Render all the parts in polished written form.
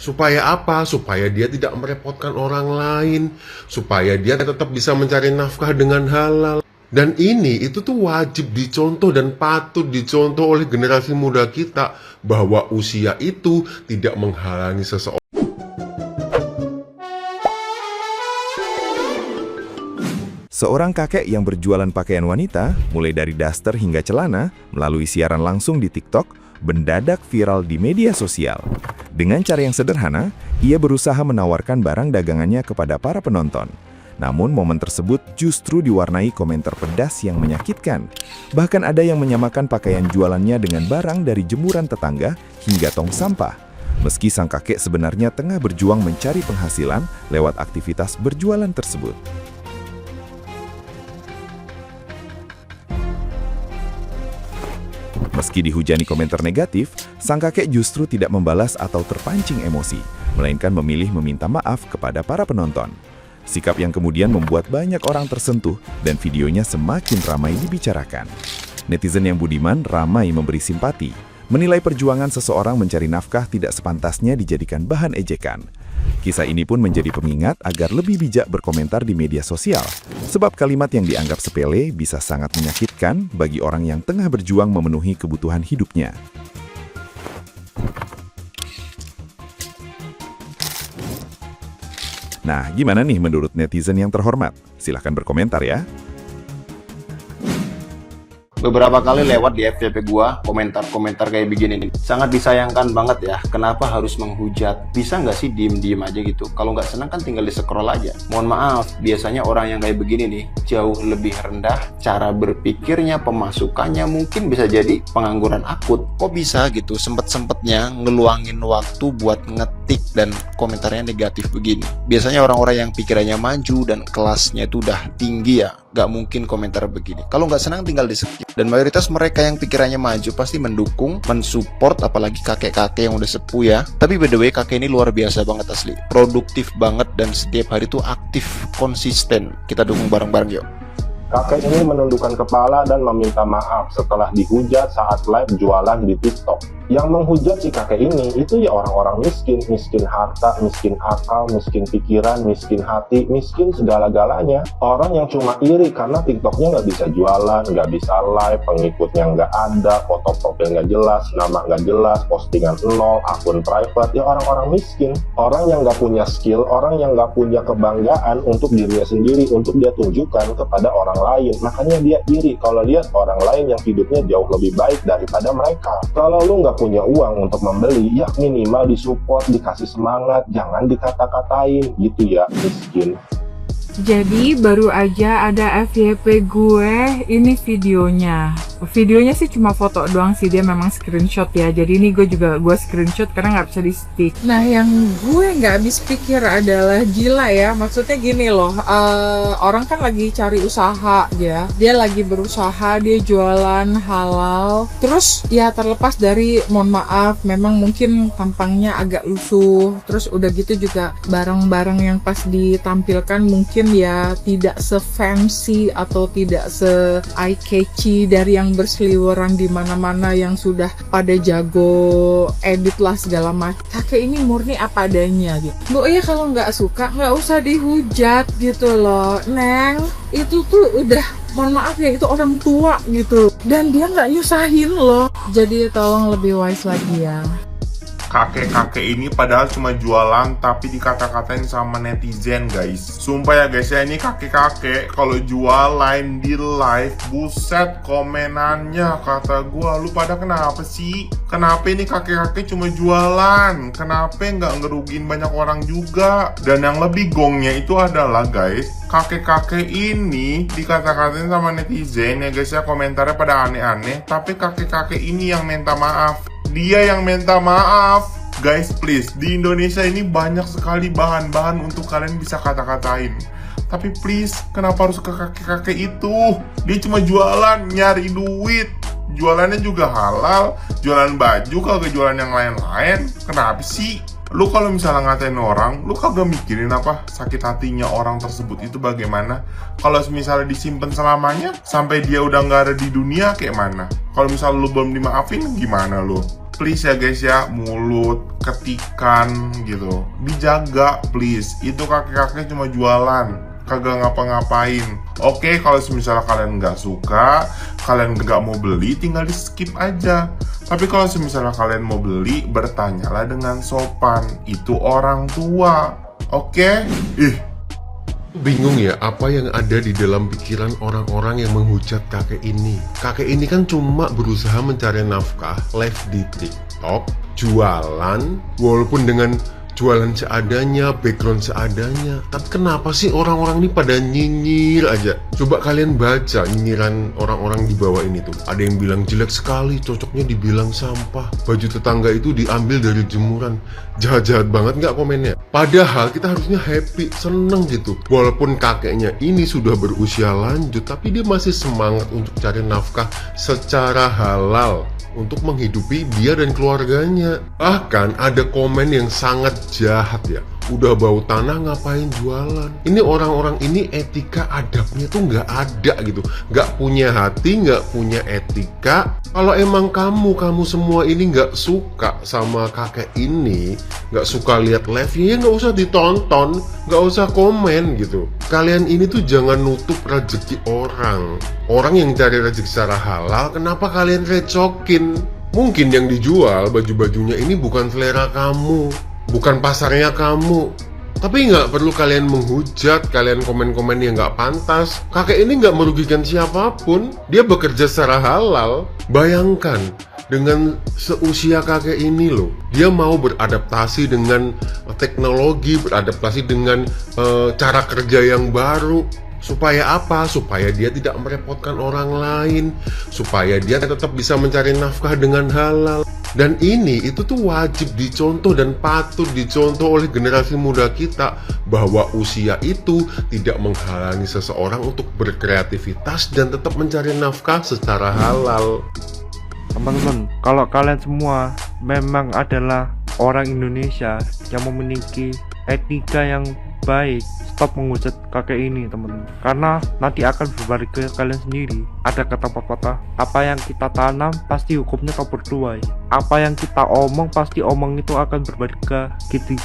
Supaya apa? Supaya dia tidak merepotkan orang lain, supaya dia tetap bisa mencari nafkah dengan halal. Dan ini itu tuh wajib dicontoh dan patut dicontoh oleh generasi muda kita, bahwa usia itu tidak menghalangi seseorang. Seorang kakek yang berjualan pakaian wanita, mulai dari daster hingga celana, melalui siaran langsung di TikTok, mendadak viral di media sosial. Dengan cara yang sederhana, ia berusaha menawarkan barang dagangannya kepada para penonton. Namun momen tersebut justru diwarnai komentar pedas yang menyakitkan. Bahkan ada yang menyamakan pakaian jualannya dengan barang dari jemuran tetangga hingga tong sampah. Meski sang kakek sebenarnya tengah berjuang mencari penghasilan lewat aktivitas berjualan tersebut. Meski dihujani komentar negatif, sang kakek justru tidak membalas atau terpancing emosi, melainkan memilih meminta maaf kepada para penonton. Sikap yang kemudian membuat banyak orang tersentuh dan videonya semakin ramai dibicarakan. Netizen yang budiman ramai memberi simpati, menilai perjuangan seseorang mencari nafkah tidak sepantasnya dijadikan bahan ejekan. Kisah ini pun menjadi pengingat agar lebih bijak berkomentar di media sosial, sebab kalimat yang dianggap sepele bisa sangat menyakitkan bagi orang yang tengah berjuang memenuhi kebutuhan hidupnya. Nah, gimana nih menurut netizen yang terhormat? Silahkan berkomentar ya. Beberapa kali lewat di FYP gua komentar-komentar kayak begini nih. Sangat disayangkan banget ya, kenapa harus menghujat? Bisa nggak sih diem-diem aja gitu? Kalau nggak senang kan tinggal di-scroll aja. Mohon maaf, biasanya orang yang kayak begini nih jauh lebih rendah cara berpikirnya, pemasukannya mungkin bisa jadi pengangguran akut. Kok bisa gitu sempet-sempetnya ngeluangin waktu buat ngetik dan komentarnya negatif begini? Biasanya orang-orang yang pikirannya maju dan kelasnya itu udah tinggi ya, nggak mungkin komentar begini. Kalau nggak senang tinggal di-skip. Dan mayoritas mereka yang pikirannya maju pasti mendukung, mensupport, apalagi kakek-kakek yang udah sepuh ya. Tapi by the way, kakek ini luar biasa banget asli. Produktif banget dan setiap hari tuh aktif, konsisten. Kita dukung bareng-bareng yuk. Kakek ini menundukkan kepala dan meminta maaf setelah dihujat saat live jualan di TikTok. Yang menghujat si kakek ini itu ya orang-orang miskin, miskin harta, miskin akal, miskin pikiran, miskin hati, miskin segala-galanya. Orang yang cuma iri karena TikToknya nggak bisa jualan, nggak bisa live, pengikutnya nggak ada, foto profil nggak jelas, nama nggak jelas, postingan nol, akun private. Ya orang-orang miskin, orang yang nggak punya skill, orang yang nggak punya kebanggaan untuk dirinya sendiri, untuk dia tunjukkan kepada orang lain. Makanya dia iri kalau lihat orang lain yang hidupnya jauh lebih baik daripada mereka. Kalau lu nggak punya uang untuk membeli, ya minimal disupport, dikasih semangat, jangan dikata-katain gitu ya, miskin. Jadi baru aja ada FYP gue, ini videonya. Videonya sih cuma foto doang sih, dia memang screenshot ya. Jadi ini gue screenshot karena nggak bisa di stick. Nah yang gue nggak habis pikir adalah gila ya. Maksudnya gini loh, orang kan lagi cari usaha ya. Dia lagi berusaha, dia jualan halal. Terus ya terlepas dari mohon maaf, memang mungkin tampangnya agak lusuh. Terus udah gitu juga barang-barang yang pas ditampilkan mungkin ya tidak se-fancy atau tidak se-eye catchy dari yang berseliweran di mana-mana yang sudah pada jago edit lah segala macam. Kakek ini murni apa adanya gitu. Bu ya kalau nggak suka nggak usah dihujat gitu loh, Neng. Itu tuh udah, mohon maaf ya, itu orang tua gitu. Dan dia nggak nyusahin loh. Jadi tolong lebih wise lagi ya. Kakek-kakek ini padahal cuma jualan tapi dikata-katain sama netizen guys. Sumpah ya guys ya, ini kakek-kakek kalau jualan di live, buset komenannya kata gua, lu pada kenapa sih? Kenapa ini kakek-kakek cuma jualan? Kenapa nggak ngerugin banyak orang juga? Dan yang lebih gongnya itu adalah guys, kakek-kakek ini dikata-katain sama netizen ya guys ya, komentarnya pada aneh-aneh, tapi kakek-kakek ini yang minta maaf. Dia yang minta maaf. Guys please, di Indonesia ini banyak sekali bahan-bahan untuk kalian bisa kata-katain. Tapi please, kenapa harus ke kakek-kakek itu? Dia cuma jualan, nyari duit. Jualannya juga halal, jualan baju, kagak jualan yang lain-lain. Kenapa sih? Lu kalau misalnya ngatain orang, lu kagak mikirin apa sakit hatinya orang tersebut itu bagaimana? Kalau misalnya disimpan selamanya sampai dia udah nggak ada di dunia kayak mana? Kalau misalnya lu belum dimaafin gimana lu? please ya guys ya, mulut, ketikan gitu, dijaga please. Itu kakek-kakek cuma jualan, kagak ngapa-ngapain. Oke, kalau misalnya kalian nggak suka, kalian nggak mau beli, tinggal di skip aja. Tapi kalau misalnya kalian mau beli, bertanyalah dengan sopan. Itu orang tua, oke? Bingung ya apa yang ada di dalam pikiran orang-orang yang menghujat kakek ini. Kakek ini kan cuma berusaha mencari nafkah, live di TikTok, jualan, walaupun dengan jualan seadanya, background seadanya. Tapi kenapa sih orang-orang ini pada nyinyir aja? Coba kalian baca nyinyiran orang-orang di bawah ini tuh. Ada yang bilang jelek sekali, cocoknya dibilang sampah. Baju tetangga itu diambil dari jemuran. Jahat-jahat banget nggak komennya? Padahal kita harusnya happy, seneng gitu. Walaupun kakeknya ini sudah berusia lanjut, tapi dia masih semangat untuk cari nafkah secara halal untuk menghidupi dia dan keluarganya. Bahkan ada komen yang sangat jahat ya. Udah bau tanah ngapain jualan? Ini orang-orang ini etika adabnya tuh nggak ada gitu. Nggak punya hati, nggak punya etika. Kalau emang kamu semua ini nggak suka sama kakek ini, nggak suka lihat live-nya, ya nggak usah ditonton, nggak usah komen gitu. Kalian ini tuh jangan nutup rezeki orang. Orang yang cari rezeki secara halal, kenapa kalian recokin? Mungkin yang dijual baju-bajunya ini bukan selera kamu, bukan pasarnya kamu. Tapi nggak perlu kalian menghujat, kalian komen-komen yang nggak pantas. Kakek ini nggak merugikan siapapun. Dia bekerja secara halal. Bayangkan, dengan seusia kakek ini loh, dia mau beradaptasi dengan teknologi, beradaptasi dengan cara kerja yang baru. Supaya apa? Supaya dia tidak merepotkan orang lain, supaya dia tetap bisa mencari nafkah dengan halal. Dan itu tuh wajib dicontoh dan patut dicontoh oleh generasi muda kita, bahwa usia itu tidak menghalangi seseorang untuk berkreativitas dan tetap mencari nafkah secara halal. Teman-teman, kalau kalian semua memang adalah orang Indonesia yang memiliki etika yang baik, stop menghujat kakek ini teman-teman, karena nanti akan berbalik ke kalian sendiri. Ada kata pepatah, apa yang kita tanam pasti hukumnya kau bertuai. Apa yang kita omong pasti omong itu akan berbalik ke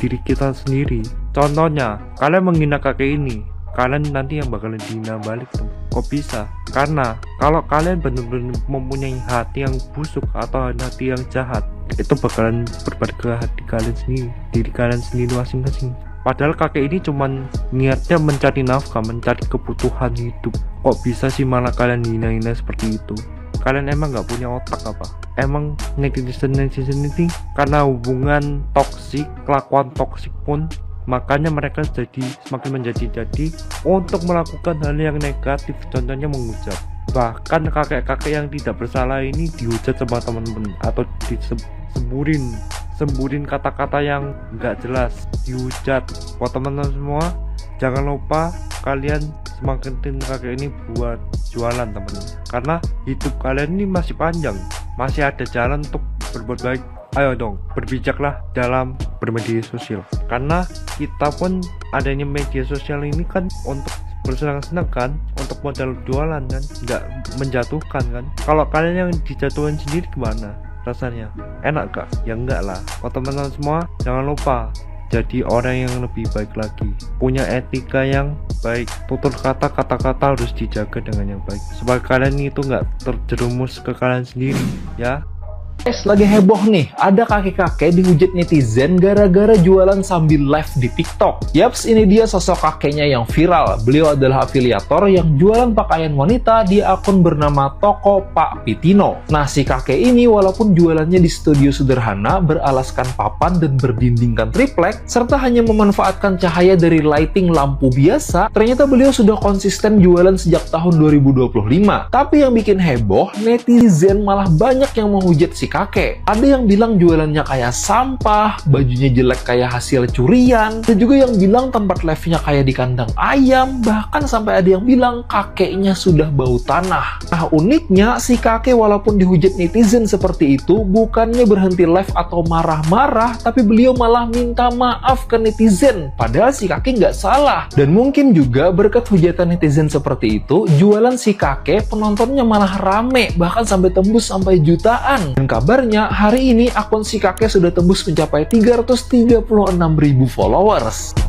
diri kita sendiri. Contohnya, kalian menghina kakek ini, kalian nanti yang bakalan dihina balik teman. Kok bisa? Karena kalau kalian benar-benar mempunyai hati yang busuk atau hati yang jahat, itu bakalan berbalik ke hati kalian sendiri, diri kalian sendiri masing-masing. Padahal kakek ini cuman niatnya mencari nafkah, mencari kebutuhan hidup. Kok bisa sih malah kalian hina-hina seperti itu? Kalian emang gak punya otak apa? Emang netizen ini karena hubungan toksik, kelakuan toksik pun, makanya mereka semakin menjadi untuk melakukan hal yang negatif, contohnya menghujat. Bahkan kakek-kakek yang tidak bersalah ini dihujat sama teman-teman atau semburin kata-kata yang nggak jelas, dihujat. Buat teman-teman semua, jangan lupa kalian semangatin kakek ini buat jualan teman-teman, karena hidup kalian ini masih panjang, masih ada jalan untuk berbuat baik. Ayo dong, berbijaklah dalam bermedia sosial, karena kita pun adanya media sosial ini kan untuk bersenang-senang kan, untuk modal jualan kan, nggak menjatuhkan kan. Kalau kalian yang dijatuhin sendiri gimana rasanya? Enak gak? Ya enggak lah. Teman-teman semua, jangan lupa jadi orang yang lebih baik lagi, punya etika yang baik. Tutur kata-kata harus dijaga dengan yang baik, supaya kalian itu nggak terjerumus ke kalian sendiri ya. Guys, lagi heboh nih, ada kakek-kakek dihujat netizen gara-gara jualan sambil live di TikTok. Yaps, ini dia sosok kakeknya yang viral. Beliau adalah afiliator yang jualan pakaian wanita di akun bernama Toko Pak Pitino. Nah, si kakek ini walaupun jualannya di studio sederhana, beralaskan papan dan berdindingkan triplek, serta hanya memanfaatkan cahaya dari lighting lampu biasa, ternyata beliau sudah konsisten jualan sejak tahun 2025. Tapi yang bikin heboh, netizen malah banyak yang menghujat si kakek. Ada yang bilang jualannya kayak sampah, bajunya jelek kayak hasil curian, dan juga yang bilang tempat live-nya kayak di kandang ayam, bahkan sampai ada yang bilang kakeknya sudah bau tanah. Nah, uniknya si kakek walaupun dihujat netizen seperti itu, bukannya berhenti live atau marah-marah, tapi beliau malah minta maaf ke netizen, padahal si kakek nggak salah. Dan mungkin juga berkat hujatan netizen seperti itu, jualan si kakek penontonnya malah rame, bahkan sampai tembus sampai jutaan. Dan kabarnya hari ini akun si kakek sudah tembus mencapai 336.000 followers.